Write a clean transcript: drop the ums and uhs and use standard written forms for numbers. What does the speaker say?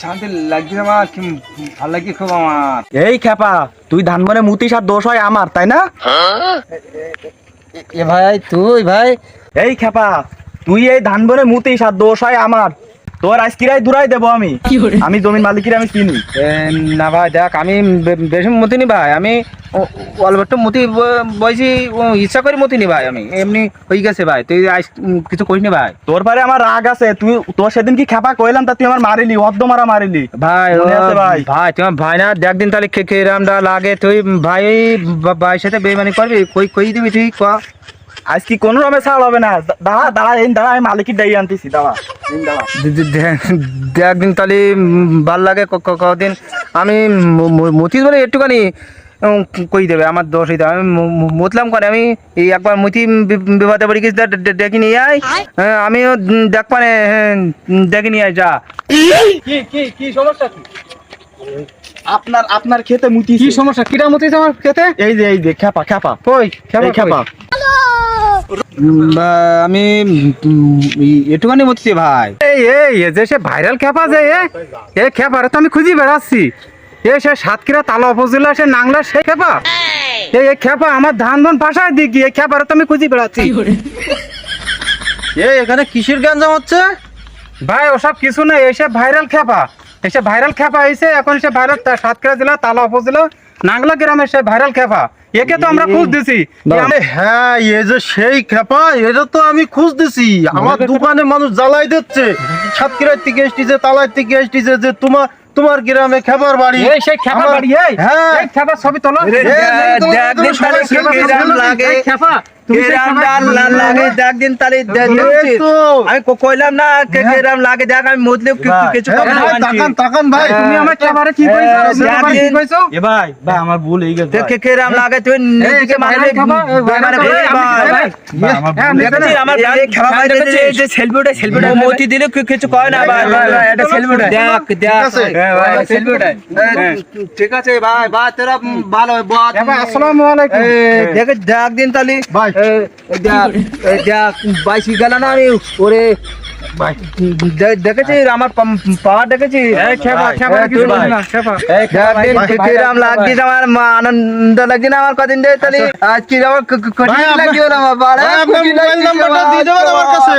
শান্তি লাগছে আমার, কি ভালো লাগছে খুব আমার। এই খেপা, তুই ধান বনে মুতিস আর দোষ হয় আমার, তাই না? এ ভাই তুই ভাই, এই খেপা, তুই এই ধান বনে মুতিস আর দোষ হয় আমার। তোর আজকিরাই দূরাই দেবো আমি। আমি জমির মালিকের আমি চিনি। না ভাই দেখ, আমি বেশি মতিনি ভাই, আমি অল্প একটু মতি বয়সি ইচ্ছা করে মতিনি ভাই, আমি এমনি হয়ে গেছে ভাই, তুই কিছু করিস নি ভাই। তোর পরে আমার রাগ আছে, তুই তোর সেদিন কি খেপা কইলাম তা তুই আমার মারিলি, অর্ধ মারা মারিলি ভাই মনে আছে ভাই? ভাই তোমার ভাই না দেখ দিন তাহলে খেরামটা লাগে, তুই ভাই ভাইয়ের সাথে বেইমানি করবি, কই দিবি তুই ক। আজ কি কোনো রকমে ছাড় হবে না। দাঁড়া দাঁড়া, এই দাঁড়া, আমি মালিকের ডাই আনতেছি, দাঁড়া এই দাঁড়া। দেখ দিন তাহলে ভাল লাগে কদিন আমি মতিস বলে একটুখানি কই দেবে আমার দোষ হইতে, আমি মতলাম করে আমি এই একবার মতি বিবাদে পড়ে গেছি, ডেকে নিয়ে আয়। হ্যাঁ আমিও দেখ মানে ডেকে নিয়ে আয় যা। কি সমস্যা কি? আপনার আপনার খেতে মুতি কি সমস্যা? কিরা মতিস আমার খেতে? এই যে খেপা খেপা কই এই খেপা। আমি একটুখানি মতিছি ভাই। এই যে সে ভাইরাল খেপা যে এ খেপারে তো আমি খুঁজি বেড়াচ্ছি। সে সাতক্ষীরা তালা উপজেলা সে নাংলা সে খেপা। এই খেপা আমার ধান পাশায় দিকে এই খেপারে তো আমি খুঁজি বেড়াচ্ছি। এখানে কিসের গ্যাঞ্জাম হচ্ছে ভাই ওসব কিছু না, এসে ভাইরাল খেপা, এসে ভাইরাল খেপা হয়েছে, এখন সে ভাইরাল সাতক্ষীরা জেলা তালা উপজেলা নাংলা গ্রামের সে ভাইরাল খেপা, একে তো আমরা খুঁজ দিছি। হ্যাঁ এ যে সেই খেপা, এটা তো আমি খুঁজ দিছি। আমার দোকানে মানুষ জ্বালাই দিচ্ছে, সাতক্ষীরার থেকে এসেছে, তালার থেকে এসেছে যে তোমার গ্রামে খেপার বাড়ি। এই সেই খেপা বাড়ি, হ্যাঁ এই খেপা ছবি তোলো। খেপা আমি কইলাম না কেরাম লাগে, দেখ আমি মতলে কিছু তাকান ভাই, তুমি আমার খেপারে কি কইছো? এ ভাই ভাই আমার ভুল হয়ে গেছে ভাই। কেরাম লাগে, তুই নিজেকে মারলে আমার সেলফিটা মতি দিলে কিছু কয় না ভাই, এটা সেলফিটা দেখ দেখ ঠিক আছে ভাই, ভাই তোরা ভালো আসসালামু আলাইকুম। দেখ দেখ দিন তাহলে ভাই দেখ বাইশি গেল না আমি ওরে দেখেছি আমার পাওয়ার দেখেছি। কিরাম লাগছে আমার, আনন্দ লাগছে না আমার কদিন ধরে, তাহলে আজ কি আমার কঠিন লাগছে আমার, আপনার মোবাইল নাম্বারটা দিয়ে দেবেন আমার কাছে।